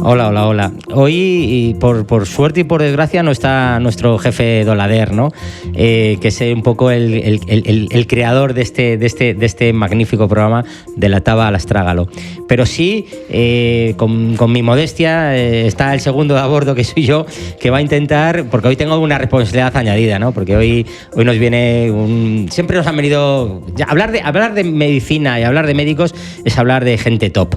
Hola, hola, hola. Hoy, por suerte y por desgracia, no está nuestro jefe Dolader, ¿no? Que es un poco el creador de este magnífico programa de la Taba al Astrágalo. Pero sí, con mi modestia, está el segundo a bordo, que soy yo, que va a intentar, porque hoy tengo una responsabilidad añadida, ¿no? Porque hoy nos viene siempre nos han venido hablar de medicina y hablar de médicos es hablar de gente top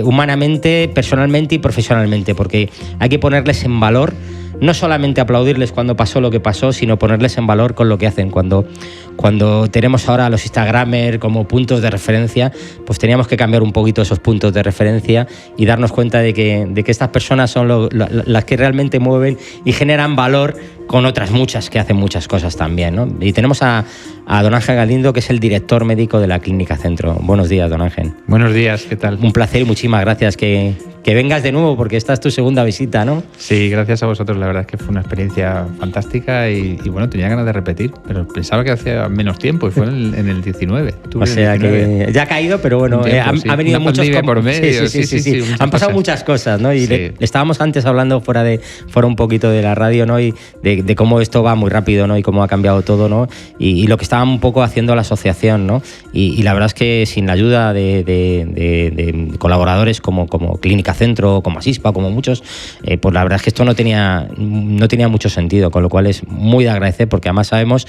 humanamente, personalmente y profesionalmente, porque hay que ponerles en valor, no solamente aplaudirles cuando pasó lo que pasó, sino ponerles en valor con lo que hacen. Cuando tenemos ahora a los Instagramers como puntos de referencia, pues teníamos que cambiar un poquito esos puntos de referencia y darnos cuenta de que estas personas son las que realmente mueven y generan valor, con otras muchas que hacen muchas cosas también, ¿no? Y tenemos a don Ángel Galindo, que es el director médico de la Clínica Centro. Buenos días, don Ángel. Buenos días, ¿qué tal? Un placer y muchísimas gracias que vengas de nuevo, porque esta es tu segunda visita, ¿no? Sí, gracias a vosotros. La verdad es que fue una experiencia fantástica y bueno, tenía ganas de repetir, pero pensaba que hacía menos tiempo y fue en el 19. O sea, el 19. Que ya ha caído, pero bueno, ha venido muchos... por medio. Sí. Han pasado muchas cosas, ¿no? Y le estábamos antes hablando fuera un poquito de la radio, ¿no? Y de cómo esto va muy rápido, ¿no? Y cómo ha cambiado todo, ¿no? Y lo que estaba un poco haciendo la asociación, ¿no? Y la verdad es que sin la ayuda de colaboradores como Clínica Centro, como Asispa, como muchos, pues la verdad es que esto no tenía mucho sentido, con lo cual es muy de agradecer, porque además sabemos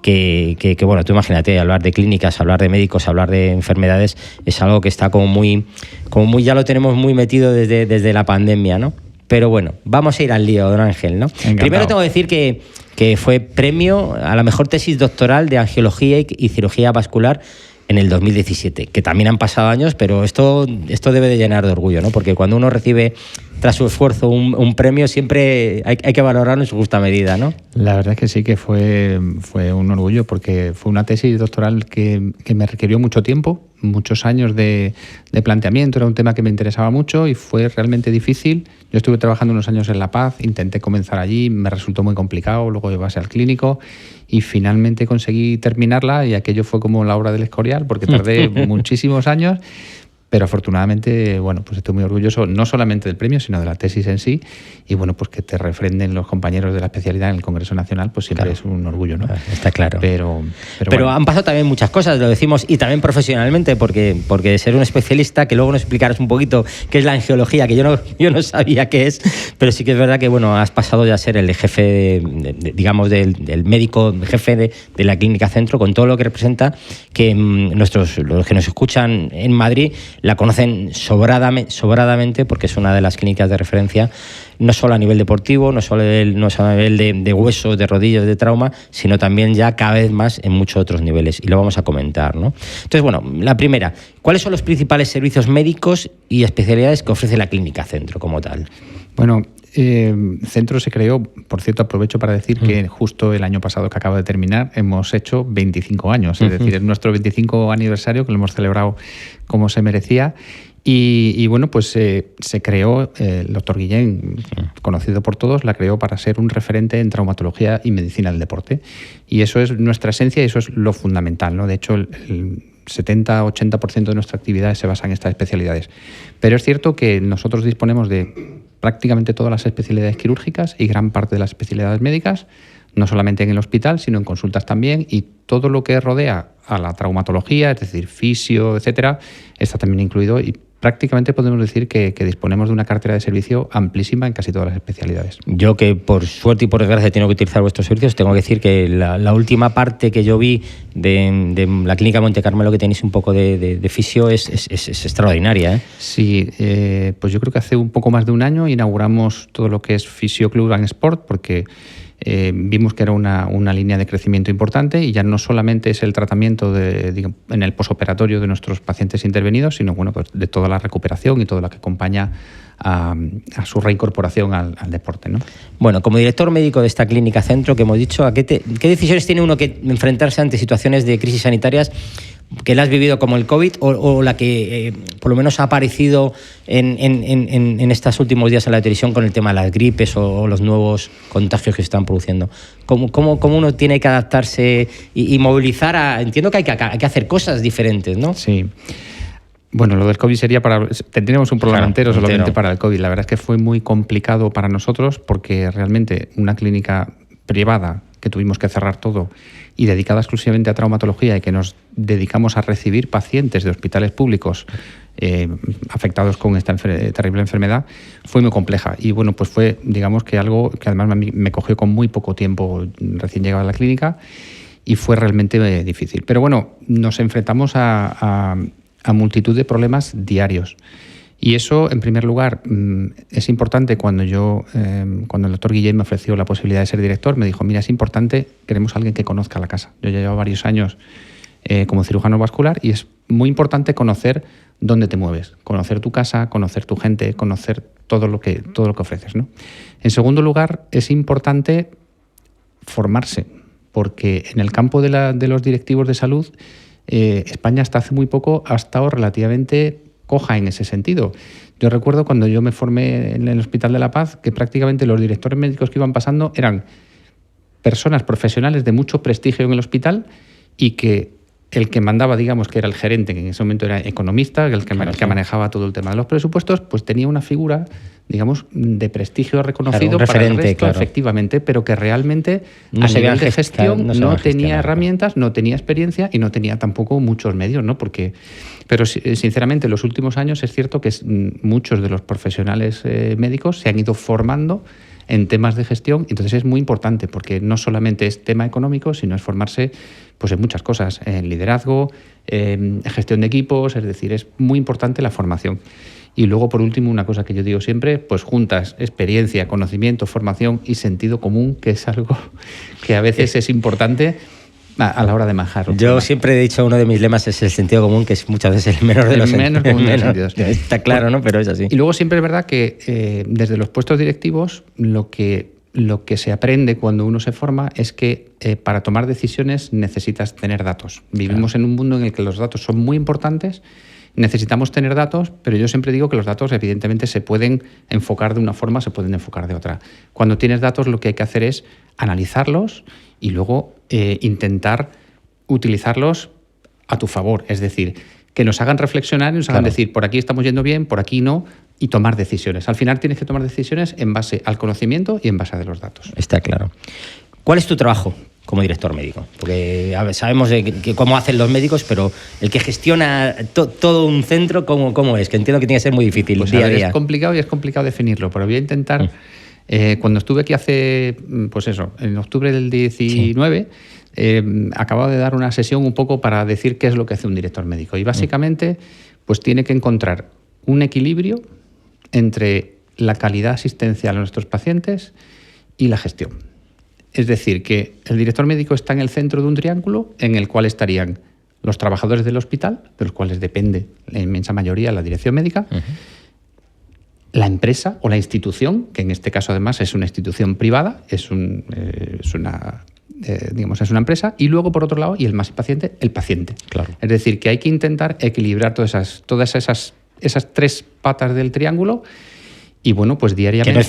que bueno, tú imagínate, hablar de clínicas, hablar de médicos, hablar de enfermedades, es algo que está como muy ya lo tenemos muy metido desde la pandemia, ¿no? Pero bueno, vamos a ir al lío, don Ángel, ¿no? Encantado. Primero tengo que decir que fue premio a la mejor tesis doctoral de angiología y cirugía vascular en el 2017, que también han pasado años, pero esto debe de llenar de orgullo, ¿no? Porque cuando uno recibe, tras su esfuerzo, un premio, siempre hay que valorarlo en su justa medida, ¿no? La verdad es que sí, que fue un orgullo, porque fue una tesis doctoral que me requirió mucho tiempo, muchos años de planteamiento. Era un tema que me interesaba mucho y fue realmente difícil. Yo estuve trabajando unos años en La Paz, intenté comenzar allí, me resultó muy complicado, luego llevase al clínico y finalmente conseguí terminarla, y aquello fue como la obra del Escorial, porque tardé muchísimos años. Pero afortunadamente, bueno, pues estoy muy orgulloso no solamente del premio, sino de la tesis en sí. Y bueno, pues que te refrenden los compañeros de la especialidad en el Congreso Nacional, pues siempre es un orgullo, ¿no? Está claro. Pero bueno, han pasado también muchas cosas, lo decimos, y también profesionalmente, porque ser un especialista, que luego nos explicarás un poquito qué es la angiología, que yo no sabía qué es, pero sí que es verdad que, bueno, has pasado ya a ser el jefe, digamos, del médico jefe de la Clínica Centro, con todo lo que representa, que los que nos escuchan en Madrid la conocen sobradamente, porque es una de las clínicas de referencia, no solo a nivel deportivo, no solo a nivel de huesos, de rodillas, de trauma, sino también ya cada vez más en muchos otros niveles, y lo vamos a comentar, ¿no? Entonces, bueno, la primera, ¿cuáles son los principales servicios médicos y especialidades que ofrece la Clínica Centro como tal? Bueno, Centro se creó, por cierto, aprovecho para decir que justo el año pasado que acaba de terminar hemos hecho 25 años, es decir, es nuestro 25 aniversario, que lo hemos celebrado como se merecía. Y bueno, pues se creó, el doctor Guillén, conocido por todos, la creó para ser un referente en traumatología y medicina del deporte. Y eso es nuestra esencia y eso es lo fundamental, ¿no? De hecho, el 70-80% de nuestra actividad se basa en estas especialidades. Pero es cierto que nosotros disponemos de prácticamente todas las especialidades quirúrgicas y gran parte de las especialidades médicas, no solamente en el hospital, sino en consultas también, y todo lo que rodea a la traumatología, es decir, fisio, etcétera, está también incluido, y prácticamente podemos decir que disponemos de una cartera de servicio amplísima en casi todas las especialidades. Yo, que por suerte y por desgracia tengo que utilizar vuestros servicios, tengo que decir que la última parte que yo vi de la Clínica Monte Carmelo, que tenéis un poco de fisio, es extraordinaria, ¿eh? Sí, pues yo creo que hace un poco más de un año inauguramos todo lo que es Fisio Club and Sport, porque vimos que era una línea de crecimiento importante, y ya no solamente es el tratamiento en el posoperatorio de nuestros pacientes intervenidos, sino bueno, pues de toda la recuperación y todo lo que acompaña a su reincorporación al deporte, ¿no? Bueno, como director médico de esta Clínica Centro, que hemos dicho, ¿qué decisiones tiene uno que enfrentarse ante situaciones de crisis sanitarias que la has vivido, como el COVID, o la que por lo menos ha aparecido en estos últimos días en la televisión con el tema de las gripes o los nuevos contagios que se están produciendo? ¿Cómo uno tiene que adaptarse y movilizar entiendo que hay que hacer cosas diferentes, ¿no? Sí. Bueno, lo del COVID tendríamos un programa entero solamente para el COVID. La verdad es que fue muy complicado para nosotros porque realmente una clínica privada que tuvimos que cerrar todo y dedicada exclusivamente a traumatología y que nos dedicamos a recibir pacientes de hospitales públicos afectados con esta terrible enfermedad, fue muy compleja. Y bueno, pues fue, digamos, que algo que además me cogió con muy poco tiempo recién llegado a la clínica y fue realmente difícil. Pero bueno, nos enfrentamos a multitud de problemas diarios. Y eso, en primer lugar, es importante. Cuando el doctor Guillén me ofreció la posibilidad de ser director, me dijo, mira, es importante, queremos a alguien que conozca la casa. Yo ya llevo varios años como cirujano vascular y es muy importante conocer dónde te mueves, conocer tu casa, conocer tu gente, conocer todo lo que ofreces, ¿no? En segundo lugar, es importante formarse, porque en el campo de los directivos de salud, España hasta hace muy poco ha estado relativamente coja en ese sentido. Yo recuerdo cuando yo me formé en el Hospital de la Paz que prácticamente los directores médicos que iban pasando eran personas profesionales de mucho prestigio en el hospital y que el que mandaba, digamos, que era el gerente, que en ese momento era economista, el que manejaba todo el tema de los presupuestos, pues tenía una figura, digamos, de prestigio reconocido para el resto, efectivamente, pero que realmente a nivel de gestión no tenía herramientas, no tenía experiencia y no tenía tampoco muchos medios, ¿no? Pero sinceramente, en los últimos años es cierto que muchos de los profesionales médicos se han ido formando en temas de gestión, entonces es muy importante porque no solamente es tema económico, sino es formarse pues en muchas cosas, en liderazgo, en gestión de equipos, es decir, es muy importante la formación. Y luego, por último, una cosa que yo digo siempre, pues juntas experiencia, conocimiento, formación y sentido común, que es algo que a veces es importante a la hora de manejar. Yo siempre he dicho, uno de mis lemas es el sentido común, que es muchas veces el menor de los sentidos. Está claro, ¿no? Pero es así. Y luego siempre es verdad que desde los puestos directivos lo que se aprende cuando uno se forma es que para tomar decisiones necesitas tener datos. Vivimos en un mundo en el que los datos son muy importantes, necesitamos tener datos, pero yo siempre digo que los datos evidentemente se pueden enfocar de una forma, se pueden enfocar de otra. Cuando tienes datos lo que hay que hacer es analizarlos y luego intentar utilizarlos a tu favor, es decir, que nos hagan reflexionar y nos hagan decir, por aquí estamos yendo bien, por aquí no, y tomar decisiones. Al final tienes que tomar decisiones en base al conocimiento y en base a los datos. Está claro. ¿Cuál es tu trabajo como director médico? Porque sabemos cómo hacen los médicos, pero el que gestiona todo un centro, ¿cómo es? Que entiendo que tiene que ser muy difícil día a día. Es complicado y es complicado definirlo, pero voy a intentar... cuando estuve aquí en octubre del 19, acababa de dar una sesión un poco para decir qué es lo que hace un director médico. Y básicamente, pues tiene que encontrar un equilibrio entre la calidad asistencial a nuestros pacientes y la gestión. Es decir, que el director médico está en el centro de un triángulo en el cual estarían los trabajadores del hospital, de los cuales depende la inmensa mayoría la dirección médica, la empresa o la institución, que en este caso además es una institución privada, es una empresa, y luego por otro lado, y el más paciente, el paciente. Claro. Es decir, que hay que intentar equilibrar todas esas tres patas del triángulo. Y bueno, pues diariamente... Que no es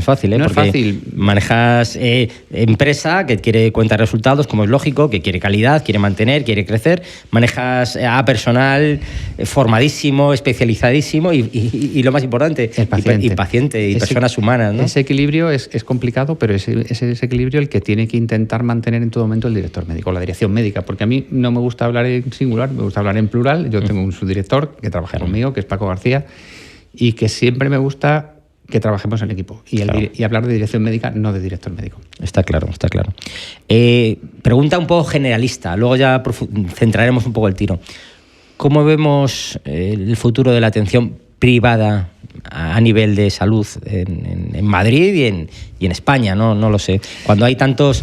fácil, No porque es fácil. Manejas empresa que quiere cuentas resultados, como es lógico, que quiere calidad, quiere mantener, quiere crecer. Manejas a personal formadísimo, especializadísimo y lo más importante, el paciente y personas humanas, ¿no? Ese equilibrio es complicado, pero es ese equilibrio el que tiene que intentar mantener en todo momento el director médico, la dirección médica, porque a mí no me gusta hablar en singular, me gusta hablar en plural. Yo tengo un subdirector que trabaja conmigo, que es Paco García, y que siempre me gusta que trabajemos en equipo y hablar de dirección médica, no de director médico. Está claro. Pregunta un poco generalista, luego ya centraremos un poco el tiro. ¿Cómo vemos el futuro de la atención privada a nivel de salud en Madrid y en España? No lo sé. Cuando hay tantos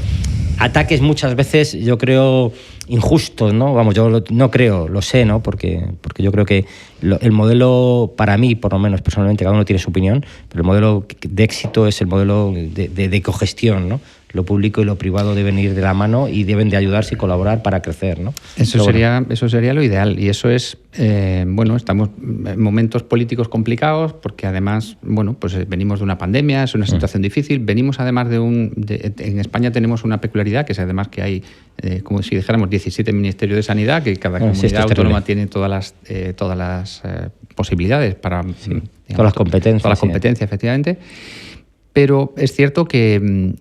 ataques muchas veces, yo creo, injustos, ¿no? Vamos, yo no creo, lo sé, ¿no? Porque yo creo que el modelo, para mí, por lo menos personalmente, cada uno tiene su opinión, pero el modelo de éxito es el modelo de cogestión, ¿no? lo público y lo privado deben ir de la mano y deben de ayudarse y colaborar para crecer, ¿no? Eso sería lo ideal, y eso es, estamos en momentos políticos complicados porque además, pues venimos de una pandemia, es una situación difícil, venimos además en España tenemos una peculiaridad, que es además que hay, como si dijéramos, 17 ministerios de sanidad, que cada comunidad autónoma tiene todas las posibilidades para... todas las competencias. Todas las competencias, efectivamente. Pero es cierto que,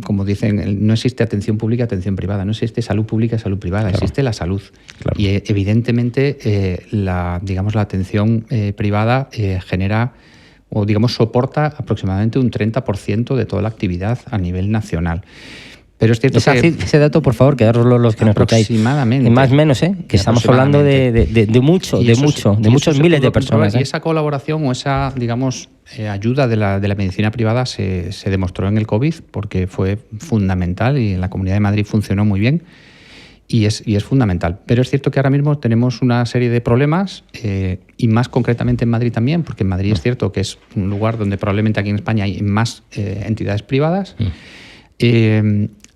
como dicen, no existe atención pública, atención privada, no existe salud pública, salud privada, claro. Existe la salud. Claro. Y evidentemente la atención privada genera o soporta aproximadamente un 30% de toda la actividad a nivel nacional. Pero es cierto ese dato, por favor, quedároslo los que nos escucháis. Aproximadamente. Más o menos, que estamos hablando de muchos miles de personas. Y esa colaboración o esa, ayuda de la medicina privada se demostró en el COVID porque fue fundamental y en la Comunidad de Madrid funcionó muy bien y es fundamental. Pero es cierto que ahora mismo tenemos una serie de problemas y más concretamente en Madrid también, porque en Madrid es cierto que es un lugar donde probablemente aquí en España hay más entidades privadas.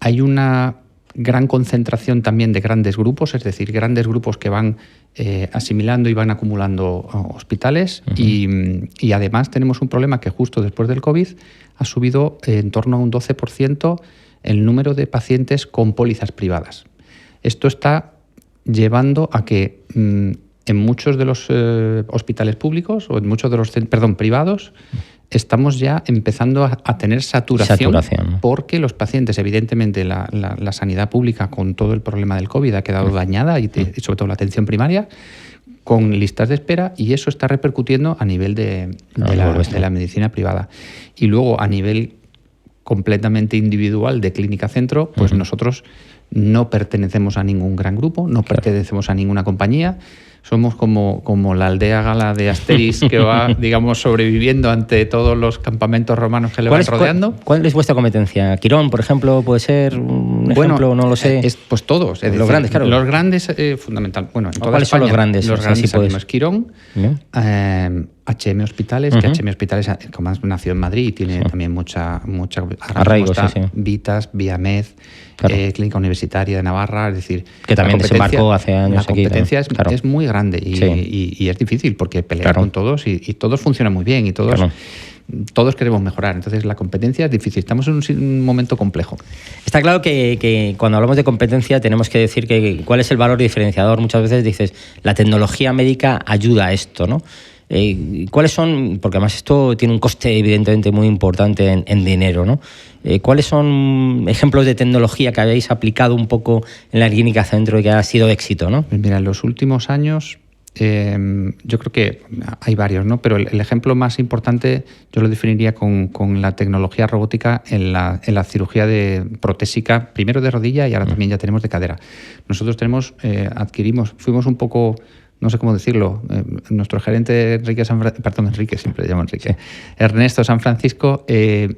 Hay una gran concentración también de grandes grupos, es decir, grandes grupos que van asimilando y van acumulando hospitales y además tenemos un problema que justo después del COVID ha subido en torno a un 12% el número de pacientes con pólizas privadas. Esto está llevando a que en muchos de los hospitales públicos o en muchos de los privados estamos ya empezando a tener saturación. Porque los pacientes, evidentemente, la sanidad pública con todo el problema del COVID ha quedado dañada y sobre todo la atención primaria, con listas de espera, y eso está repercutiendo a nivel de la medicina privada. Y luego, a nivel completamente individual de clínica centro, pues nosotros no pertenecemos a ningún gran grupo, no pertenecemos a ninguna compañía. Somos como la aldea gala de Asterix que va, sobreviviendo ante todos los campamentos romanos que le van rodeando. ¿Cuál es vuestra competencia? ¿Quirón, por ejemplo, puede ser un ejemplo? No lo sé. Pues todos. Los grandes, claro. Los grandes, fundamental. Bueno, en toda ¿cuáles España, son los grandes? Los grandes tenemos Quirón, HM Hospitales, que HM Hospitales, como nació en Madrid y tiene también mucha arraigo, Vitas, Viamed, Clínica Universitaria de Navarra, es decir... Que también desembarcó hace años aquí. La competencia es muy grande y es difícil porque pelear con todos y todos funcionan muy bien y todos queremos mejorar. Entonces la competencia es difícil. Estamos en un momento complejo. Está claro que cuando hablamos de competencia tenemos que decir cuál es el valor diferenciador. Muchas veces dices, la tecnología médica ayuda a esto, ¿no? ¿Cuáles son? Porque además esto tiene un coste evidentemente muy importante en dinero, ¿no? ¿Cuáles son ejemplos de tecnología que habéis aplicado un poco en la clínica centro y que ha sido éxito, ¿no? Pues mira, en los últimos años yo creo que hay varios, ¿no? Pero el ejemplo más importante yo lo definiría con la tecnología robótica en la cirugía protésica, primero de rodilla y ahora también ya tenemos de cadera. Nosotros fuimos un poco... No sé cómo decirlo. Nuestro gerente Ernesto San Francisco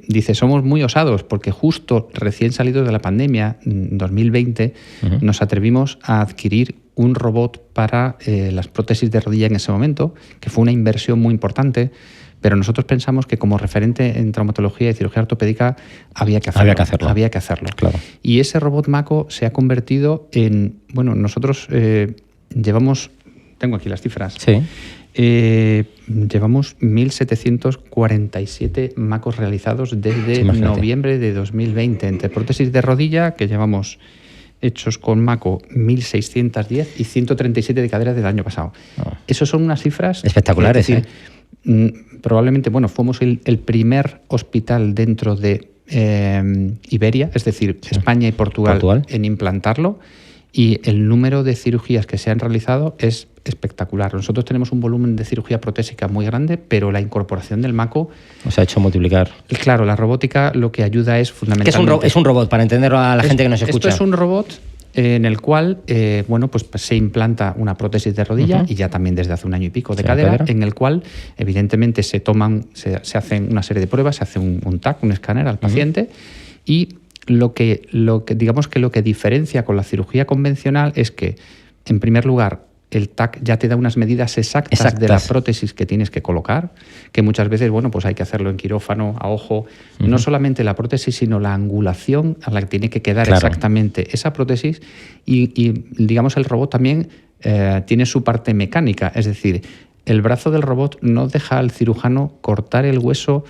dice: somos muy osados porque justo recién salidos de la pandemia, en 2020, nos atrevimos a adquirir un robot para las prótesis de rodilla en ese momento, que fue una inversión muy importante. Pero nosotros pensamos que como referente en traumatología y cirugía ortopédica había que hacerlo. Claro. Y ese robot Mako se ha convertido en... Nosotros llevamos... Tengo aquí las cifras. Sí. Llevamos 1.747 Macos realizados desde noviembre de 2020. Entre prótesis de rodilla, que llevamos hechos con Mako 1.610 y 137 de cadera del año pasado. Esas son unas cifras... espectaculares, es decir, probablemente, fuimos el primer hospital dentro de Iberia, es decir, España y Portugal, en implantarlo. Y el número de cirugías que se han realizado es espectacular. Nosotros tenemos un volumen de cirugía protésica muy grande, pero la incorporación del Mako... Os ha hecho multiplicar. Claro, la robótica lo que ayuda es fundamentalmente... ¿Qué es un robot? Para entenderlo a la gente que nos escucha. Esto es un robot en el cual pues se implanta una prótesis de rodilla y ya también desde hace un año y pico de cadera, en el cual evidentemente se hacen una serie de pruebas, se hace un TAC, un escáner al paciente y... Lo que diferencia con la cirugía convencional es que, en primer lugar, el TAC ya te da unas medidas exactas de la prótesis que tienes que colocar, que muchas veces, bueno, pues hay que hacerlo en quirófano, a ojo. No solamente la prótesis, sino la angulación a la que tiene que quedar exactamente esa prótesis. Y digamos, el robot también tiene su parte mecánica. Es decir, el brazo del robot no deja al cirujano cortar el hueso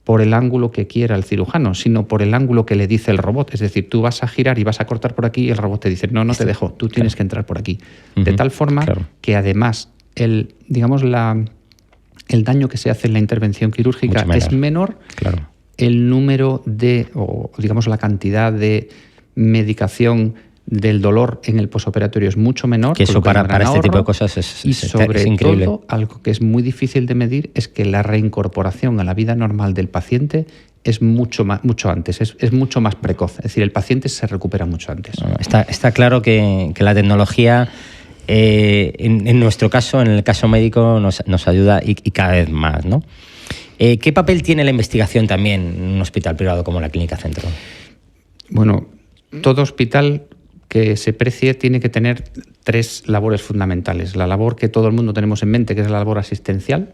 por el ángulo que quiera el cirujano, sino por el ángulo que le dice el robot. Es decir, tú vas a girar y vas a cortar por aquí y el robot te dice, no te dejo, tú tienes que entrar por aquí. De tal forma que además el daño que se hace en la intervención quirúrgica es menor, el número o digamos la cantidad de medicación del dolor en el posoperatorio es mucho menor. Que eso para este tipo de cosas es increíble. Todo, algo que es muy difícil de medir es que la reincorporación a la vida normal del paciente es mucho antes, es mucho más precoz. Es decir, el paciente se recupera mucho antes. Está claro que la tecnología, en nuestro caso, en el caso médico, nos ayuda y cada vez más, ¿no? ¿Qué papel tiene la investigación también en un hospital privado como la Clínica Centro? Bueno, todo hospital que se precie tiene que tener 3 labores fundamentales. La labor que todo el mundo tenemos en mente, que es la labor asistencial,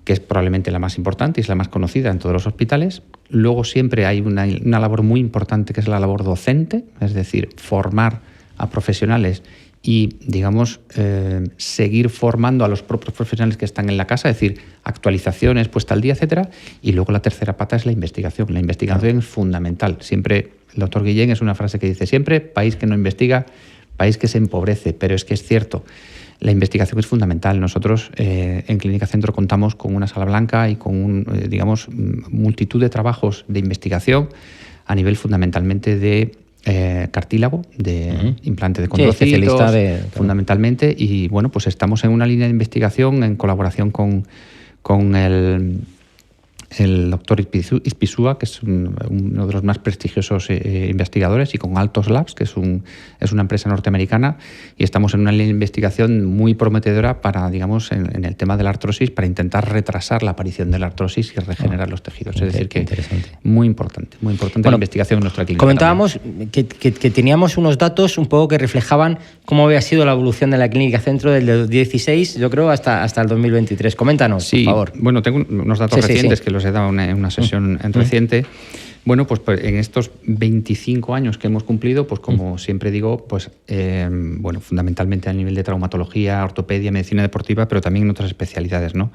que es probablemente la más importante y es la más conocida en todos los hospitales. Luego siempre hay una labor muy importante que es la labor docente, es decir, formar a profesionales y, digamos, seguir formando a los propios profesionales que están en la casa, es decir, actualizaciones, puesta al día, etcétera. Y luego la tercera pata es la investigación. La investigación es fundamental. Siempre, el doctor Guillén es una frase que dice siempre, país que no investiga, país que se empobrece. Pero es que es cierto, la investigación es fundamental. Nosotros en Clínica Centro contamos con una sala blanca y con, digamos, multitud de trabajos de investigación a nivel fundamentalmente de cartílago, de implante de condrocitos, fundamentalmente, y bueno, pues estamos en una línea de investigación en colaboración con el doctor Ispizúa, que es uno de los más prestigiosos investigadores, y con Altos Labs, que es una empresa norteamericana, y estamos en una línea de investigación muy prometedora para, digamos, en el tema de la artrosis, para intentar retrasar la aparición de la artrosis y regenerar los tejidos. Es decir, que muy importante la investigación en nuestra clínica. Comentábamos que teníamos unos datos un poco que reflejaban cómo había sido la evolución de la Clínica Centro del 2016, yo creo, hasta el 2023. Coméntanos, por favor. Bueno, tengo unos datos recientes que los he dado en una sesión reciente. Bueno, pues en estos 25 años que hemos cumplido, pues como siempre digo, pues bueno, fundamentalmente a nivel de traumatología, ortopedia, medicina deportiva, pero también en otras especialidades, ¿no?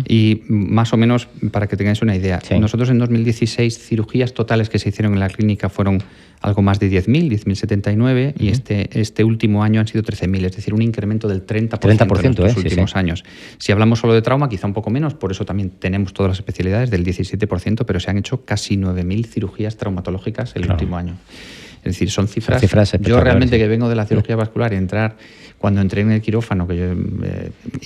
Y más o menos, para que tengáis una idea, nosotros en 2016 cirugías totales que se hicieron en la clínica fueron algo más de 10.079 y este último año han sido 13.000, es decir, un incremento del 30% en los últimos años. Si hablamos solo de trauma, quizá un poco menos, por eso también tenemos todas las especialidades del 17%, pero se han hecho casi 9.000 cirugías traumatológicas el último año. Es decir, son cifras yo realmente que vengo de la cirugía vascular y cuando entré en el quirófano, que yo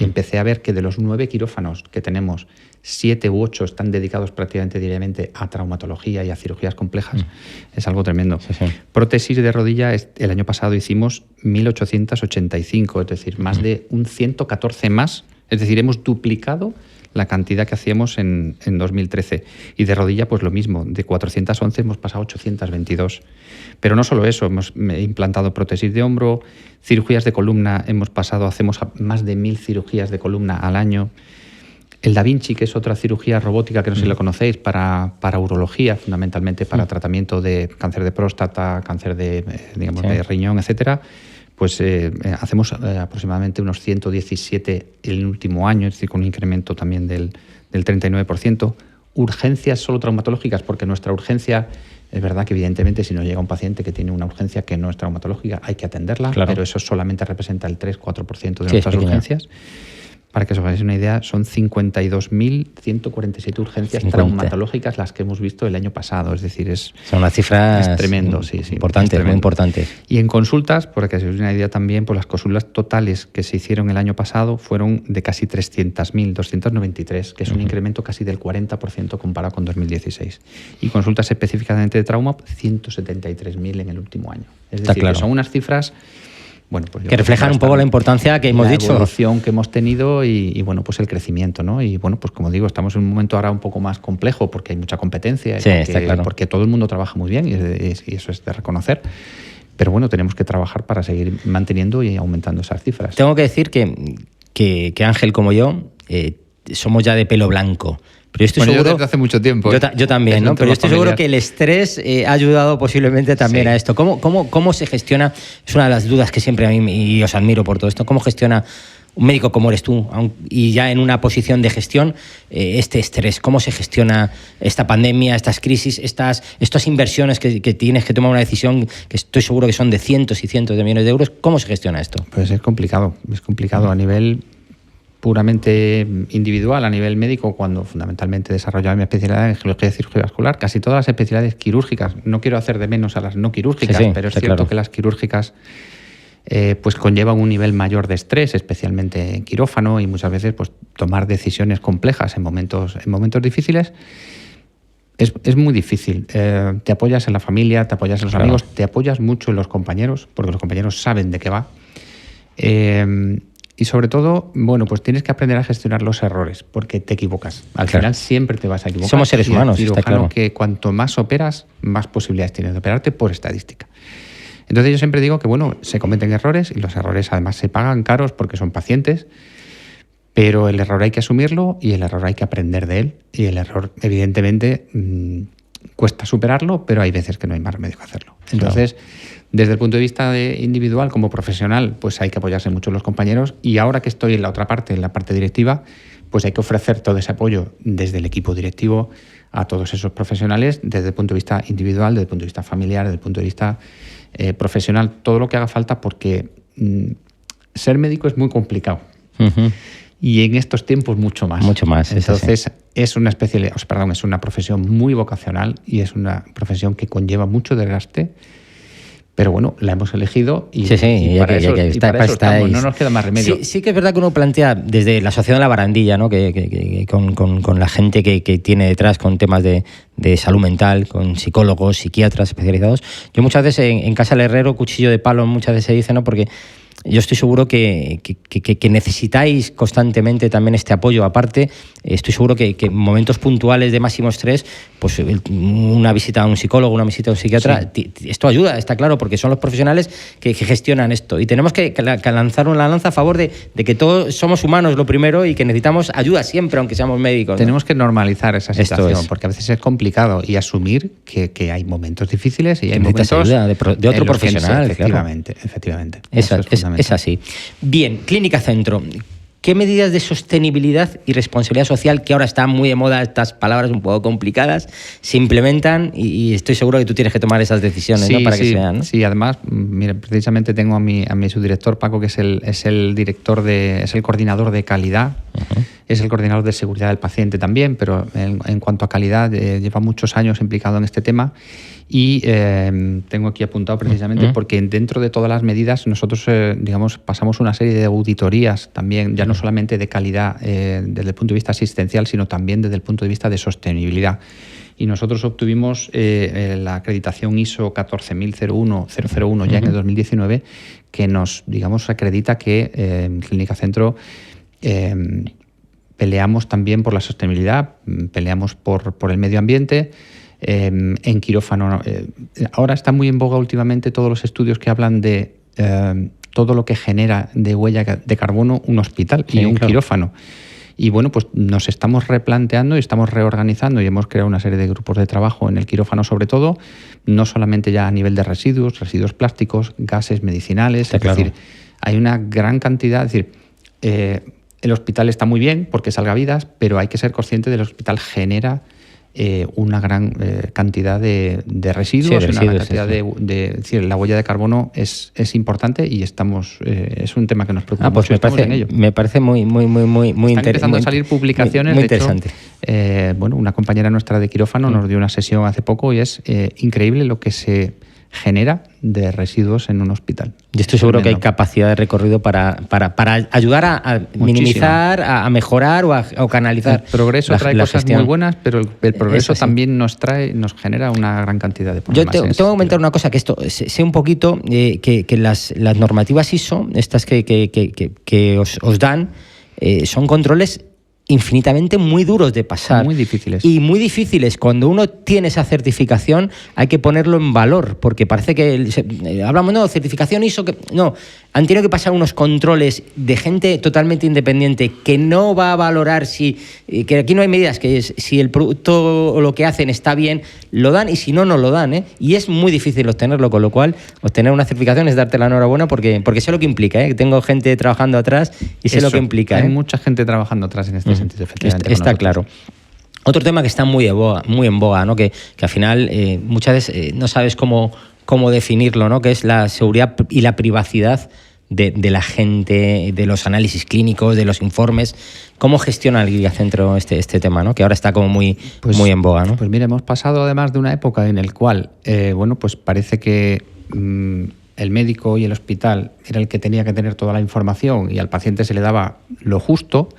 empecé a ver que de los 9 quirófanos que tenemos, 7 u 8 están dedicados prácticamente diariamente a traumatología y a cirugías complejas. Es algo tremendo. Prótesis de rodilla, el año pasado hicimos 1.885, es decir, más de un 114 más. Es decir, hemos duplicado la cantidad que hacíamos en 2013. Y de rodilla, pues lo mismo, de 411 hemos pasado a 822. Pero no solo eso, hemos implantado prótesis de hombro, cirugías de columna, hacemos más de 1.000 cirugías de columna al año. El Da Vinci, que es otra cirugía robótica que no sé si lo conocéis, para urología, fundamentalmente para tratamiento de cáncer de próstata, cáncer de riñón, etcétera. Pues hacemos aproximadamente unos 117 el último año, es decir, con un incremento también del 39%. Urgencias solo traumatológicas, porque nuestra urgencia, es verdad que evidentemente si nos llega un paciente que tiene una urgencia que no es traumatológica, hay que atenderla, pero eso solamente representa el 3-4% de nuestras urgencias. Para que os hagáis una idea, son 52.147 urgencias traumatológicas las que hemos visto el año pasado. Es decir, son unas cifras es tremendo, importantes, muy importantes. Y en consultas, porque os hagáis una idea también, pues las consultas totales que se hicieron el año pasado fueron de casi 300.000, 293, que es un incremento casi del 40% comparado con 2016. Y consultas específicamente de trauma, 173.000 en el último año. Es decir, que son unas cifras... Bueno, pues que reflejan un poco la importancia que hemos dicho. La evolución que hemos tenido y bueno, pues el crecimiento, ¿no? Y bueno, pues como digo, estamos en un momento ahora un poco más complejo porque hay mucha competencia, porque todo el mundo trabaja muy bien y eso es de reconocer. pero bueno, tenemos que trabajar para seguir manteniendo y aumentando esas cifras. Tengo que decir que Ángel, como yo, somos ya de pelo blanco. Pero yo estoy seguro, yo desde hace mucho tiempo. Yo también, ¿no? Pero yo estoy seguro que el estrés ha ayudado posiblemente también a esto. ¿Cómo se gestiona? Es una de las dudas que siempre a mí, y os admiro por todo esto, ¿cómo gestiona un médico como eres tú, y ya en una posición de gestión, este estrés? ¿Cómo se gestiona esta pandemia, estas crisis, estas inversiones que tienes que tomar una decisión que estoy seguro que son de cientos y cientos de millones de euros? ¿Cómo se gestiona esto? Pues es complicado a nivel puramente individual, a nivel médico, cuando fundamentalmente desarrollaba mi especialidad en geología y cirugía vascular. Casi todas las especialidades quirúrgicas, no quiero hacer de menos a las no quirúrgicas, pero es cierto que las quirúrgicas pues conllevan un nivel mayor de estrés, especialmente en quirófano, y muchas veces pues tomar decisiones complejas en momentos difíciles es muy difícil. Te apoyas en la familia, te apoyas en los amigos, te apoyas mucho en los compañeros, porque los compañeros saben de qué va. Y sobre todo, bueno, pues tienes que aprender a gestionar los errores, porque te equivocas. Al final siempre te vas a equivocar. Somos seres humanos, está claro. Que cuanto más operas, más posibilidades tienes de operarte por estadística. Entonces yo siempre digo que, bueno, se cometen errores, y los errores además se pagan caros porque son pacientes, pero el error hay que asumirlo y el error hay que aprender de él. Y el error, evidentemente, cuesta superarlo, pero hay veces que no hay más remedio que hacerlo. Entonces, desde el punto de vista individual, como profesional, pues hay que apoyarse mucho en los compañeros, y ahora que estoy en la otra parte, en la parte directiva, pues hay que ofrecer todo ese apoyo desde el equipo directivo a todos esos profesionales, desde el punto de vista individual, desde el punto de vista familiar, desde el punto de vista profesional, todo lo que haga falta, porque ser médico es muy complicado. Uh-huh. Y en estos tiempos mucho más. Mucho más. Entonces es una es una profesión muy vocacional, y es una profesión que conlleva mucho desgaste. Pero bueno, la hemos elegido y para eso estamos, no nos queda más remedio. Sí que es verdad que uno plantea desde la Asociación de la Barandilla, ¿no? que con la gente que tiene detrás, con temas de salud mental, con psicólogos, psiquiatras especializados. Yo muchas veces en Casa del Herrero, cuchillo de palo, muchas veces se dice, ¿no? Porque yo estoy seguro que necesitáis constantemente también este apoyo. Aparte, estoy seguro que en momentos puntuales de máximo estrés, pues una visita a un psicólogo, una visita a un psiquiatra, esto ayuda, está claro, porque son los profesionales que gestionan esto. Y tenemos que lanzar una lanza a favor de que todos somos humanos, lo primero, y que necesitamos ayuda siempre, aunque seamos médicos, ¿no? Tenemos que normalizar esa situación, porque a veces es complicado, y asumir que hay momentos difíciles y hay momentos ayuda de otro profesional. Efectivamente. Es así. Bien, Clínica Centro. ¿Qué medidas de sostenibilidad y responsabilidad social, que ahora están muy de moda estas palabras un poco complicadas, se implementan? Y estoy seguro que tú tienes que tomar esas decisiones, ¿no? Para que sean, ¿no? Sí, además, mira, precisamente tengo a mi subdirector, Paco, que es el coordinador de calidad. Uh-huh. Es el coordinador de seguridad del paciente también, pero en cuanto a calidad lleva muchos años implicado en este tema. Y tengo aquí apuntado precisamente porque dentro de todas las medidas nosotros pasamos una serie de auditorías también, ya no solamente de calidad desde el punto de vista asistencial, sino también desde el punto de vista de sostenibilidad. Y nosotros obtuvimos la acreditación ISO 14001 ya en el 2019, que nos acredita que en Clínica Centro peleamos también por la sostenibilidad, peleamos por el medio ambiente. En quirófano, ahora está muy en boga últimamente todos los estudios que hablan de todo lo que genera de huella de carbono un hospital y un quirófano. Y bueno, pues nos estamos replanteando y estamos reorganizando, y hemos creado una serie de grupos de trabajo en el quirófano, sobre todo, no solamente ya a nivel de residuos plásticos, gases medicinales, decir, hay una gran cantidad, es decir, el hospital está muy bien porque salva vidas, pero hay que ser consciente de que el hospital genera una gran cantidad de residuos, una gran cantidad es decir, la huella de carbono es importante, y estamos es un tema que nos preocupa mucho. Me parece muy Están empezando a salir publicaciones muy interesante. Una compañera nuestra de quirófano nos dio una sesión hace poco, y es increíble lo que se genera de residuos en un hospital. Yo estoy seguro que hay capacidad de recorrido para ayudar a minimizar, a mejorar o a canalizar. El progreso trae cosas muy buenas, pero el progreso también nos genera una gran cantidad de problemas. Yo tengo que comentar una cosa, que esto sé un poquito, que las normativas ISO, estas que os dan, son controles infinitamente muy duros de pasar. Muy difíciles. Y muy difíciles. Cuando uno tiene esa certificación hay que ponerlo en valor, porque parece que hablamos, no, certificación ISO, no, han tenido que pasar unos controles de gente totalmente independiente que no va a valorar que aquí no hay medidas, que es si el producto o lo que hacen está bien, lo dan, y si no, no lo dan, ¿eh? Y es muy difícil obtenerlo, con lo cual obtener una certificación es darte la enhorabuena porque sé lo que implica, ¿eh? Tengo gente trabajando atrás y sé lo que implica. Hay mucha gente trabajando atrás en este sentido, efectivamente. Está claro. Otro tema que está muy en boga, ¿no? Que al final muchas veces no sabes cómo definirlo, ¿no? Que es la seguridad y la privacidad de la gente, de los análisis clínicos, de los informes. ¿Cómo gestiona el Gigacentro este tema, ¿no? Que ahora está como muy en boga, ¿no? Pues mira, hemos pasado además de una época en la cual, pues parece que el médico y el hospital era el que tenía que tener toda la información y al paciente se le daba lo justo.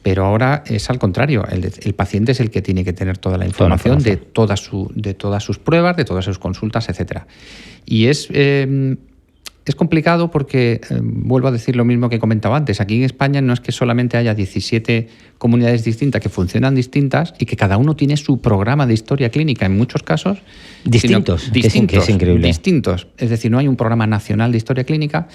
Pero ahora es al contrario, el paciente es el que tiene que tener toda la información de todas sus pruebas, de todas sus consultas, etcétera. Y es complicado porque, vuelvo a decir lo mismo que comentaba antes, aquí en España no es que solamente haya 17 comunidades distintas que funcionan distintas y que cada uno tiene su programa de historia clínica, en muchos casos distintos, que es increíble. Distintos. Es decir, no hay un programa nacional de historia clínica,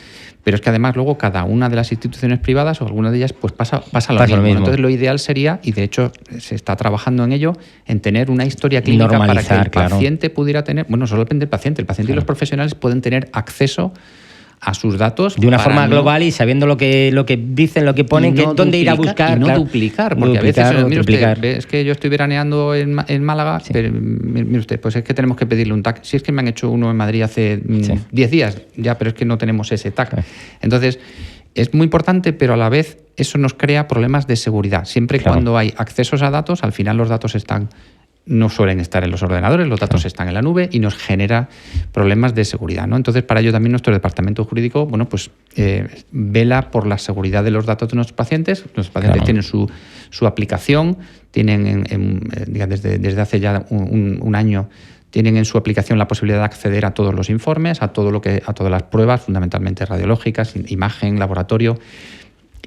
pero es que además luego cada una de las instituciones privadas o alguna de ellas pues pasa lo mismo. Entonces lo ideal sería, y de hecho se está trabajando en ello, en tener una historia clínica para que el paciente pudiera tener, no solo depende del paciente, y los profesionales pueden tener acceso a sus datos de una forma global y sabiendo lo que dicen, lo que ponen, dónde ir a buscar. Y no duplicar, porque a veces, mire usted, es que yo estoy veraneando en Málaga, pero mire usted, pues es que tenemos que pedirle un TAC. Si es que me han hecho uno en Madrid hace 10 días, ya, pero es que no tenemos ese TAC. Entonces, es muy importante, pero a la vez eso nos crea problemas de seguridad. Siempre y cuando hay accesos a datos, al final los datos no suelen estar en los ordenadores, los datos están en la nube y nos genera problemas de seguridad, ¿no? Entonces, para ello también nuestro departamento jurídico, vela por la seguridad de los datos de nuestros pacientes. Nuestros pacientes tienen su aplicación, tienen desde hace ya un año tienen en su aplicación la posibilidad de acceder a todos los informes, a todas las pruebas, fundamentalmente radiológicas, imagen, laboratorio.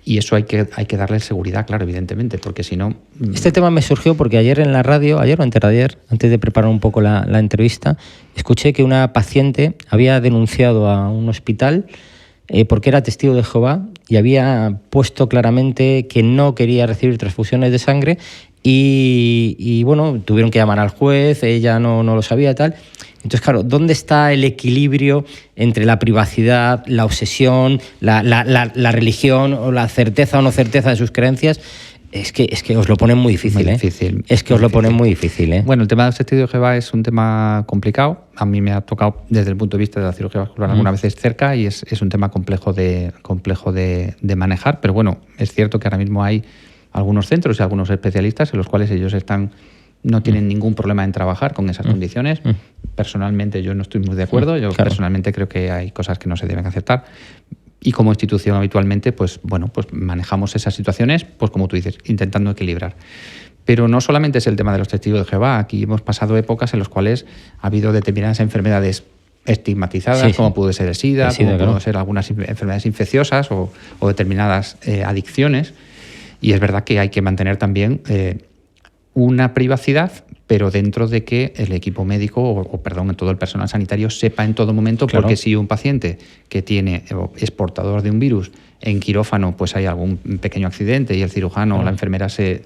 Y eso hay que darle seguridad, claro, evidentemente, porque si no... Este tema me surgió porque ayer en la radio, ayer o antes de ayer, antes de preparar un poco la entrevista, escuché que una paciente había denunciado a un hospital porque era testigo de Jehová y había puesto claramente que no quería recibir transfusiones de sangre y tuvieron que llamar al juez, ella no lo sabía y tal. Entonces, claro, ¿dónde está el equilibrio entre la privacidad, la obsesión, la religión o la certeza o no certeza de sus creencias? Es que os lo ponen muy difícil, muy difícil. Es que os lo ponen muy difícil, ¿eh? Bueno, el tema del testigo de Jehová es un tema complicado. A mí me ha tocado desde el punto de vista de la cirugía vascular algunas veces cerca y es un tema complejo de manejar. Pero bueno, es cierto que ahora mismo hay algunos centros y algunos especialistas en los cuales ellos no tienen ningún problema en trabajar con esas condiciones. Personalmente yo no estoy muy de acuerdo. Yo personalmente creo que hay cosas que no se deben aceptar. Y como institución habitualmente, pues manejamos esas situaciones, pues como tú dices, intentando equilibrar. Pero no solamente es el tema de los testigos de Jehová. Aquí hemos pasado épocas en las cuales ha habido determinadas enfermedades estigmatizadas, como puede ser el SIDA, como pueden ser algunas enfermedades infecciosas o determinadas adicciones. Y es verdad que hay que mantener también una privacidad, pero dentro de que el equipo médico todo el personal sanitario sepa en todo momento, porque si un paciente que es portador de un virus en quirófano, pues hay algún pequeño accidente y el cirujano o la enfermera se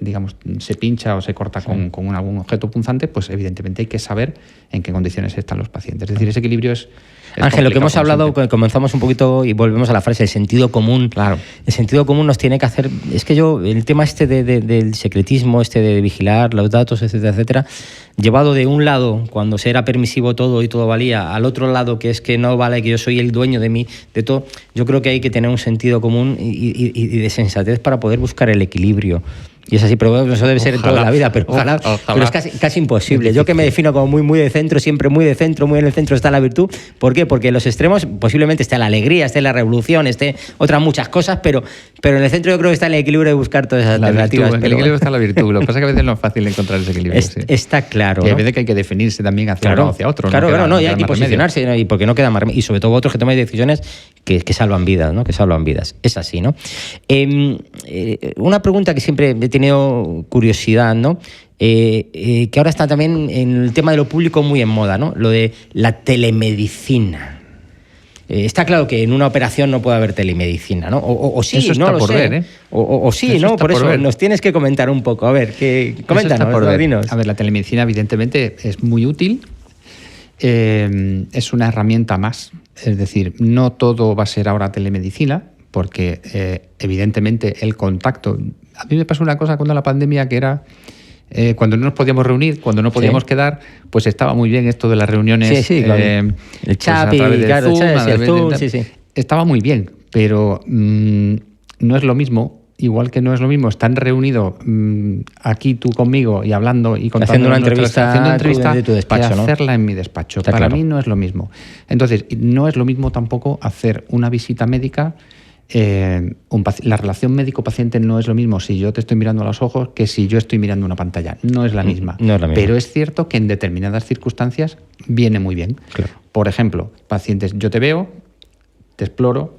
pincha o se corta con algún objeto punzante, pues evidentemente hay que saber en qué condiciones están los pacientes. Es decir, ese equilibrio es Ángel, lo que hemos hablado, comenzamos un poquito y volvemos a la frase, el sentido común. Claro. El sentido común nos tiene que hacer... Es que el tema del secretismo, de vigilar los datos, etcétera, etcétera, llevado de un lado, cuando se era permisivo todo y todo valía, al otro lado, que es que no vale, que yo soy el dueño de todo, yo creo que hay que tener un sentido común y de sensatez para poder buscar el equilibrio. Y es así, pero eso debe ser toda la vida, pero ojalá. Pero es casi imposible. Yo que me defino como muy de centro, siempre muy de centro, muy en el centro está la virtud. ¿Por qué? Porque en los extremos posiblemente esté la alegría, esté la revolución, esté otras muchas cosas, pero en el centro yo creo que está el equilibrio de buscar todas esas alternativas. En el equilibrio está la virtud. Lo que pasa es que a veces no es fácil encontrar ese equilibrio. Está claro. Y a veces que hay que definirse también hacia uno o hacia otro. Claro, y hay que posicionarse, ¿no? Y porque no queda más remedio. Y sobre todo otros que tomen decisiones que salvan vidas, ¿no? Que salvan vidas. Es así, ¿no? Una pregunta que siempre he tenido curiosidad, ¿no? Que ahora está también en el tema de lo público muy en moda, ¿no? Lo de la telemedicina. Está claro que en una operación no puede haber telemedicina, ¿no? O sí, eso está no lo por sé. ver, ¿eh? O sí, eso ¿no? Por eso ver. nos tienes que comentar un poco. A ver, coméntanos, dinos. A ver, la telemedicina evidentemente es muy útil. Es una herramienta más. Es decir, no todo va a ser ahora telemedicina, porque evidentemente el contacto... A mí me pasó una cosa cuando la pandemia que era... cuando no nos podíamos reunir, cuando no podíamos quedar, pues estaba muy bien esto de las reuniones. El chat, pues a través del Zoom, sí. Estaba muy bien, pero no es lo mismo, igual que no es lo mismo estar reunido aquí tú conmigo y hablando y contando haciendo una entrevista de tu despacho, que hacerla en mi despacho. Está Para claro. mí no es lo mismo. Entonces, no es lo mismo tampoco hacer una visita médica. La relación médico-paciente no es lo mismo si yo te estoy mirando a los ojos que si yo estoy mirando una pantalla. No es la misma. No es la misma. Pero es cierto que en determinadas circunstancias viene muy bien. Claro. Por ejemplo, pacientes, yo te veo, te exploro,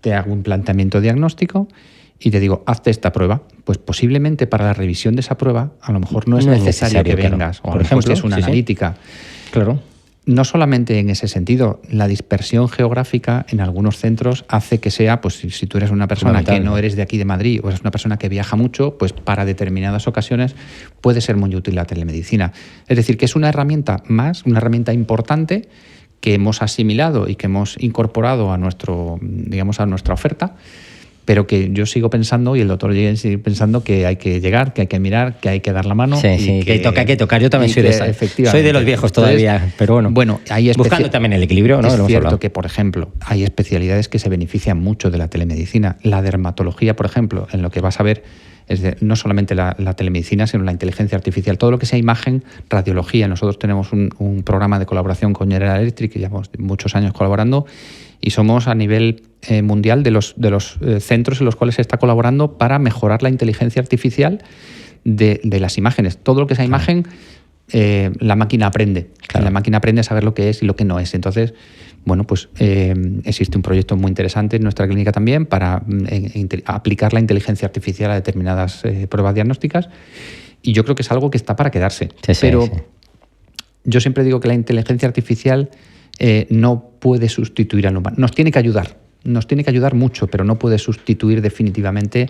te hago un planteamiento diagnóstico y te digo, hazte esta prueba. Pues posiblemente para la revisión de esa prueba a lo mejor no es necesario que claro. vengas. O Por a lo mejor ejemplo, es una analítica. Claro. No solamente en ese sentido, la dispersión geográfica en algunos centros hace que sea, pues si tú eres una persona que no eres de aquí de Madrid o eres una persona que viaja mucho, pues para determinadas ocasiones puede ser muy útil la telemedicina. Es decir, que es una herramienta más, una herramienta importante que hemos asimilado y que hemos incorporado a digamos, a nuestra oferta, pero que yo sigo pensando y el doctor sigue pensando que hay que llegar, que hay que mirar, que hay que dar la mano. Sí, que hay que tocar. Yo también soy de esa. Efectivamente. Soy de los viejos todavía, entonces, pero bueno hay buscando también el equilibrio, ¿no? Es cierto que, por ejemplo, hay especialidades que se benefician mucho de la telemedicina. La dermatología, por ejemplo, en lo que vas a ver no solamente la telemedicina, sino la inteligencia artificial. Todo lo que sea imagen, radiología. Nosotros tenemos un programa de colaboración con General Electric, que llevamos muchos años colaborando, y somos a nivel mundial de los centros en los cuales se está colaborando para mejorar la inteligencia artificial de las imágenes. Todo lo que sea imagen, la máquina aprende. Claro. La máquina aprende a saber lo que es y lo que no es. Entonces, bueno, pues existe un proyecto muy interesante en nuestra clínica también para aplicar la inteligencia artificial a determinadas pruebas diagnósticas, y yo creo que es algo que está para quedarse. Pero yo siempre digo que la inteligencia artificial no puede sustituir al humano. Nos tiene que ayudar mucho, pero no puede sustituir definitivamente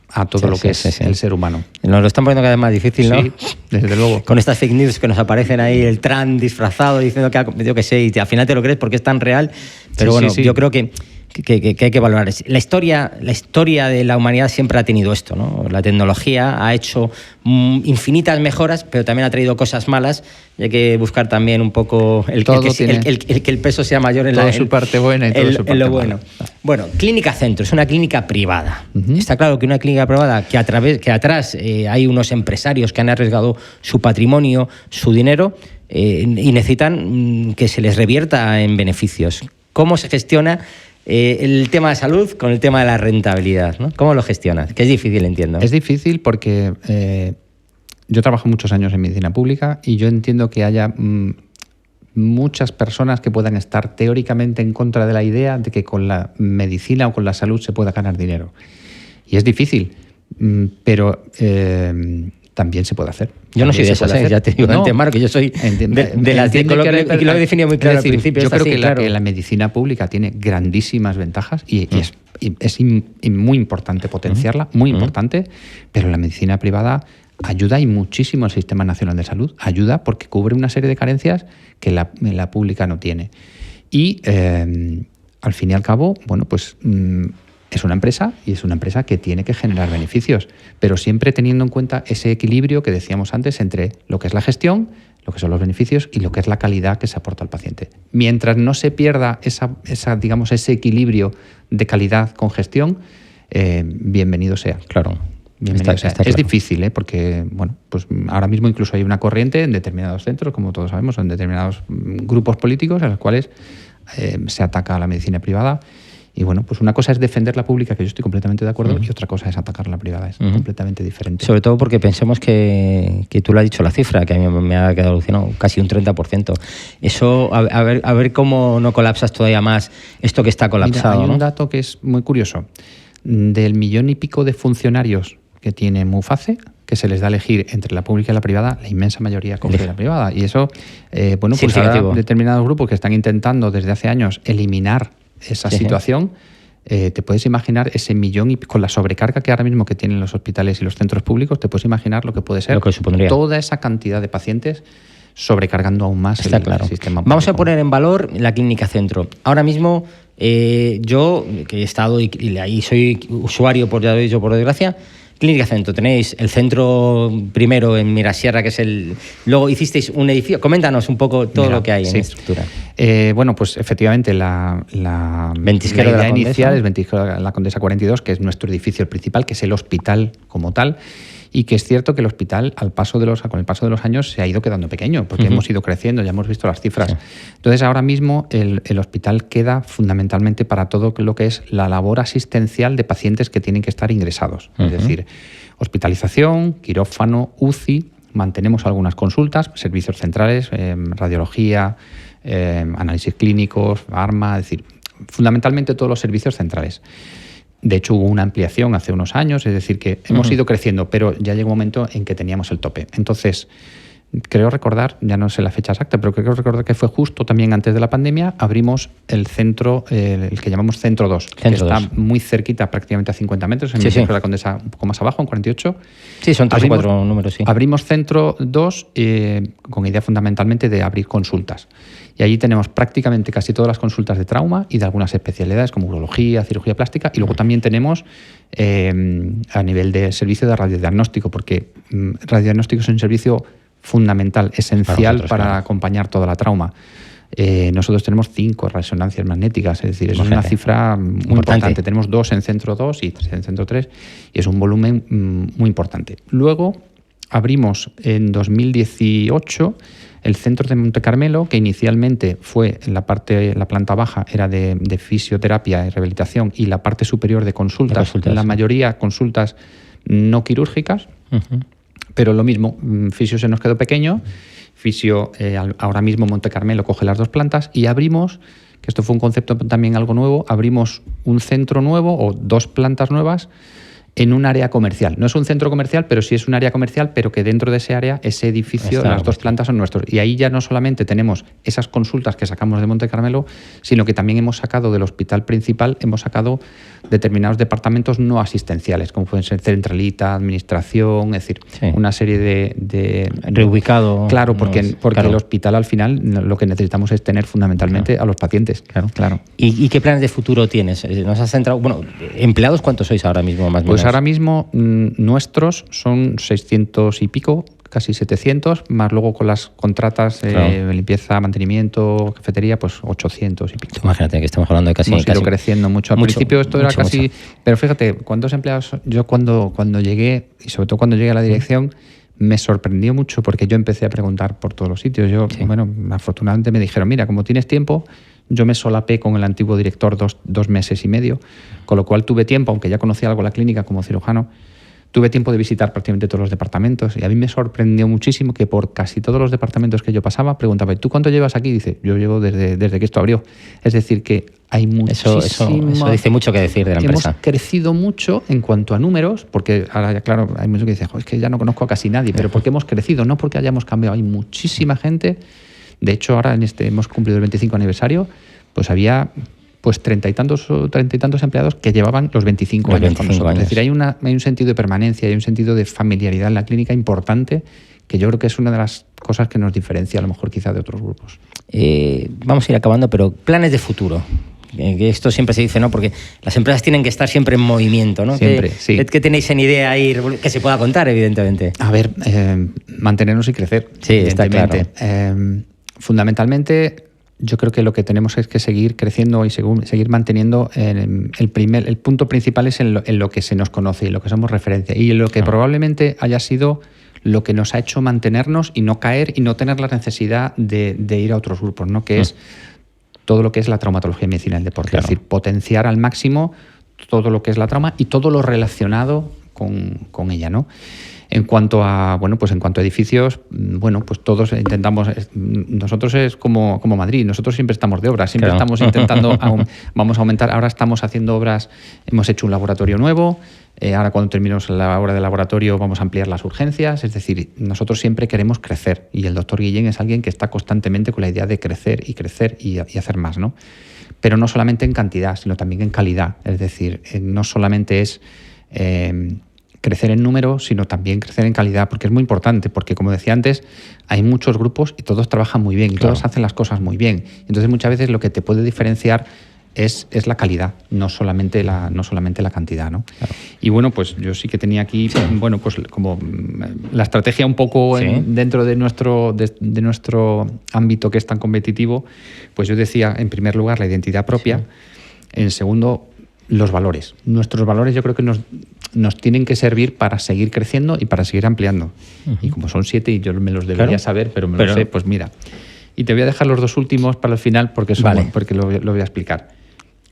a todo lo que es el ser humano. Nos lo están poniendo cada vez más difícil, ¿no? Sí, desde luego. Con estas fake news que nos aparecen ahí, el Trump disfrazado diciendo que yo qué sé, y al final te lo crees porque es tan real. Pero yo creo que hay que valorar. La historia de la humanidad siempre ha tenido esto, ¿no? La tecnología ha hecho infinitas mejoras, pero también ha traído cosas malas, y hay que buscar también un poco el que el peso sea mayor en su parte buena y todo su parte en lo bueno. Bueno, Clínica Centro es una clínica privada. Está claro que una clínica privada que atrás hay unos empresarios que han arriesgado su patrimonio, su dinero, y necesitan que se les revierta en beneficios. ¿Cómo se gestiona el tema de salud con el tema de la rentabilidad, ¿no? ¿Cómo lo gestionas? Que es difícil, entiendo. Es difícil porque yo trabajo muchos años en medicina pública y yo entiendo que haya muchas personas que puedan estar teóricamente en contra de la idea de que con la medicina o con la salud se pueda ganar dinero. Y es difícil, pero también se puede hacer. Yo no soy de esas, ya te digo antemano que yo soy de las que lo he definido muy claro al principio. Yo creo que la medicina pública tiene grandísimas ventajas y es muy importante potenciarla, muy importante, pero la medicina privada ayuda y muchísimo al Sistema Nacional de Salud. Ayuda porque cubre una serie de carencias que la pública no tiene. Y al fin y al cabo, bueno, pues es una empresa y es una empresa que tiene que generar beneficios, pero siempre teniendo en cuenta ese equilibrio que decíamos antes entre lo que es la gestión, lo que son los beneficios y lo que es la calidad que se aporta al paciente. Mientras no se pierda digamos, ese equilibrio de calidad con gestión, bienvenido sea. Claro. Bienvenido sea. Es difícil, porque bueno, pues ahora mismo incluso hay una corriente en determinados centros, como todos sabemos, en determinados grupos políticos en los cuales se ataca a la medicina privada. Y bueno, pues una cosa es defender la pública, que yo estoy completamente de acuerdo, y otra cosa es atacar la privada, es completamente diferente. Sobre todo porque pensemos que tú lo has dicho la cifra, que a mí me ha quedado alucinado, casi un 30%. Eso, a ver cómo no colapsas todavía más esto que está colapsado. Mira, hay un dato que es muy curioso. Del 1,5 millones de funcionarios que tiene Muface, que se les da a elegir entre la pública y la privada, la inmensa mayoría coge la privada. Y eso, pues ahora determinados grupos que están intentando desde hace años eliminar esa situación, te puedes imaginar ese millón, y con la sobrecarga que ahora mismo que tienen los hospitales y los centros públicos, te puedes imaginar lo que puede ser toda esa cantidad de pacientes sobrecargando aún más el sistema público. Vamos a poner en valor la Clínica Centro. Ahora mismo, yo, que he estado y ahí soy usuario, ya lo he dicho, por desgracia, Clínica Centro, tenéis el centro primero en Mirasierra, que es luego hicisteis un edificio. Coméntanos un poco todo lo que hay en la estructura. Bueno, pues efectivamente la idea inicial es Ventisquero de la Condesa 42, que es nuestro edificio principal, que es el hospital como tal. Y que es cierto que el hospital, con el paso de los años, se ha ido quedando pequeño, porque hemos ido creciendo, ya hemos visto las cifras. Sí. Entonces, ahora mismo el hospital queda fundamentalmente para todo lo que es la labor asistencial de pacientes que tienen que estar ingresados. Es decir, hospitalización, quirófano, UCI, mantenemos algunas consultas, servicios centrales, radiología, análisis clínicos, ARMA, es decir, fundamentalmente todos los servicios centrales. De hecho, hubo una ampliación hace unos años, es decir, que hemos ido creciendo, pero ya llegó un momento en que teníamos el tope. Entonces, creo recordar, ya no sé la fecha exacta, pero creo recordar que fue justo también antes de la pandemia, abrimos el centro, el que llamamos Centro 2, que está muy cerquita, prácticamente a 50 metros, en de la Condesa un poco más abajo, en 48. Sí, son 3 o 4 números, sí. Abrimos Centro 2 con idea fundamentalmente de abrir consultas. Y allí tenemos prácticamente casi todas las consultas de trauma y de algunas especialidades como urología, cirugía plástica. Y luego también tenemos a nivel de servicio de radiodiagnóstico, porque radiodiagnóstico es un servicio fundamental, esencial para acompañar toda la trauma. Nosotros tenemos 5 resonancias magnéticas, es decir, es una cifra muy importante. Tenemos 2 en Centro 2 y 3 en Centro 3 y es un volumen muy importante. Luego abrimos en 2018 el centro de Monte Carmelo, que inicialmente fue en la planta baja era de fisioterapia y rehabilitación, y la parte superior de consultas, la mayoría consultas no quirúrgicas, pero lo mismo, fisio se nos quedó pequeño, fisio ahora mismo Monte Carmelo coge las 2 plantas, y abrimos, que esto fue un concepto también algo nuevo, abrimos un centro nuevo o 2 plantas nuevas en un área comercial. No es un centro comercial, pero sí es un área comercial, pero que dentro de ese área, ese edificio, las 2 plantas son nuestros. Y ahí ya no solamente tenemos esas consultas que sacamos de Monte Carmelo, sino que también hemos sacado del hospital principal, hemos sacado determinados departamentos no asistenciales, como pueden ser centralita, administración, es decir, una serie de reubicado. Claro, porque el hospital al final lo que necesitamos es tener fundamentalmente a los pacientes. Claro. ¿Y qué planes de futuro tienes? ¿Nos has centrado? Bueno, ¿empleados cuántos sois ahora mismo, más o menos? Pues ahora mismo nuestros son 600 y pico, casi 700, más luego con las contratas limpieza, mantenimiento, cafetería, pues 800 y pico. Imagínate que estamos hablando de casi... Hemos ido creciendo mucho. Al principio esto era casi... Pero fíjate, ¿cuántos empleados? Yo cuando llegué, y sobre todo cuando llegué a la dirección, me sorprendió mucho porque yo empecé a preguntar por todos los sitios. Bueno, afortunadamente me dijeron, mira, como tienes tiempo... Yo me solapé con el antiguo director 2 meses y medio, con lo cual tuve tiempo, aunque ya conocía algo la clínica como cirujano, tuve tiempo de visitar prácticamente todos los departamentos, y a mí me sorprendió muchísimo que por casi todos los departamentos que yo pasaba, preguntaba, ¿y tú cuánto llevas aquí? Dice, yo llevo desde que esto abrió. Es decir, que hay muchísimo... Eso dice mucho que decir de la empresa. Hemos crecido mucho en cuanto a números, porque ahora ya claro, hay muchos que dicen, es que ya no conozco a casi nadie, pero porque hemos crecido, no porque hayamos cambiado. Hay muchísima gente. De hecho, ahora hemos cumplido el 25 aniversario, pues había 30 y tantos empleados que llevaban los 25 años con nosotros. Es decir, hay un sentido de permanencia, hay un sentido de familiaridad en la clínica importante, que yo creo que es una de las cosas que nos diferencia a lo mejor quizá de otros grupos. Vamos a ir acabando, pero planes de futuro. Esto siempre se dice, ¿no? Porque las empresas tienen que estar siempre en movimiento, ¿no? Siempre, sí. ¿Qué tenéis en idea ahí que se pueda contar, evidentemente? A ver, mantenernos y crecer. Sí, está claro. Fundamentalmente, yo creo que lo que tenemos es que seguir creciendo y seguir manteniendo. El punto principal es en lo que se nos conoce y lo que somos referencia. Y lo que probablemente haya sido lo que nos ha hecho mantenernos y no caer y no tener la necesidad de ir a otros grupos, ¿no? Que es todo lo que es la traumatología y medicina del deporte. Es decir, potenciar al máximo todo lo que es la trauma y todo lo relacionado con ella, ¿no? En cuanto a edificios, pues todos intentamos. Nosotros es como Madrid, nosotros siempre estamos de obras, siempre estamos intentando, vamos a aumentar. Ahora estamos haciendo obras, hemos hecho un laboratorio nuevo, Ahora cuando terminemos la hora de laboratorio vamos a ampliar las urgencias. Es decir, nosotros siempre queremos crecer y el doctor Guillén es alguien que está constantemente con la idea de crecer y hacer más, ¿no? Pero no solamente en cantidad, sino también en calidad. Es decir, no solamente es crecer en número, sino también crecer en calidad, porque es muy importante, porque como decía antes, hay muchos grupos y todos trabajan muy bien y todos hacen las cosas muy bien. Entonces muchas veces lo que te puede diferenciar es la calidad, no solamente la cantidad, ¿no? Claro. Y bueno, pues yo sí que tenía aquí, bueno, pues como la estrategia un poco dentro de nuestro ámbito que es tan competitivo, pues yo decía, en primer lugar, la identidad propia, en segundo, los valores. Nuestros valores yo creo que nos tienen que servir para seguir creciendo y para seguir ampliando. Y como son 7 y yo me los debería saber, pero lo sé, pues mira. Y te voy a dejar los 2 últimos para el final porque lo voy a explicar.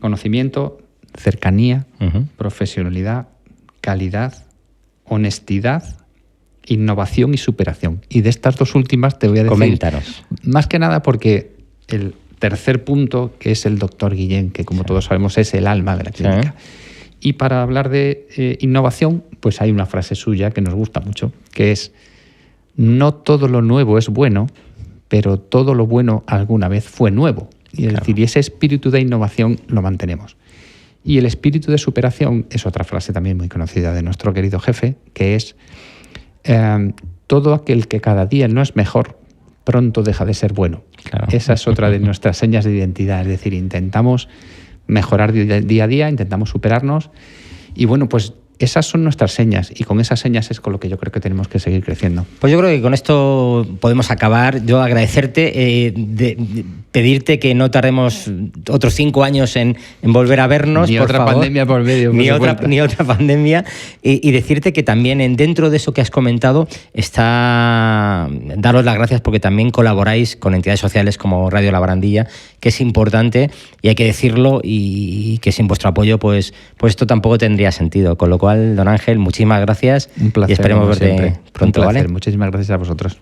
Conocimiento, cercanía, profesionalidad, calidad, honestidad, innovación y superación. Y de estas 2 últimas te voy a decir... Coméntanos. Más que nada porque el tercer punto, que es el doctor Guillén, que como todos sabemos es el alma de la clínica. Y para hablar de innovación, pues hay una frase suya que nos gusta mucho, que es: no todo lo nuevo es bueno, pero todo lo bueno alguna vez fue nuevo. Y es decir, y ese espíritu de innovación lo mantenemos. Y el espíritu de superación es otra frase también muy conocida de nuestro querido jefe, que es todo aquel que cada día no es mejor, pronto deja de ser bueno. Claro. Esa es otra de nuestras señas de identidad. Es decir, intentamos mejorar día a día, intentamos superarnos. Y bueno, pues esas son nuestras señas y con esas señas es con lo que yo creo que tenemos que seguir creciendo. Pues yo creo que con esto podemos acabar. Yo agradecerte, pedirte que no tardemos otros 5 años en volver a vernos. Ni por otra favor. Pandemia por medio. Ni otra pandemia. Y decirte que también dentro de eso que has comentado está daros las gracias porque también colaboráis con entidades sociales como Radio La Barandilla, que es importante y hay que decirlo, y que sin vuestro apoyo pues esto tampoco tendría sentido. Con lo cual, don Ángel, muchísimas gracias. Un placer, y esperemos verte siempre. pronto. Un placer. ¿Vale? Muchísimas gracias a vosotros.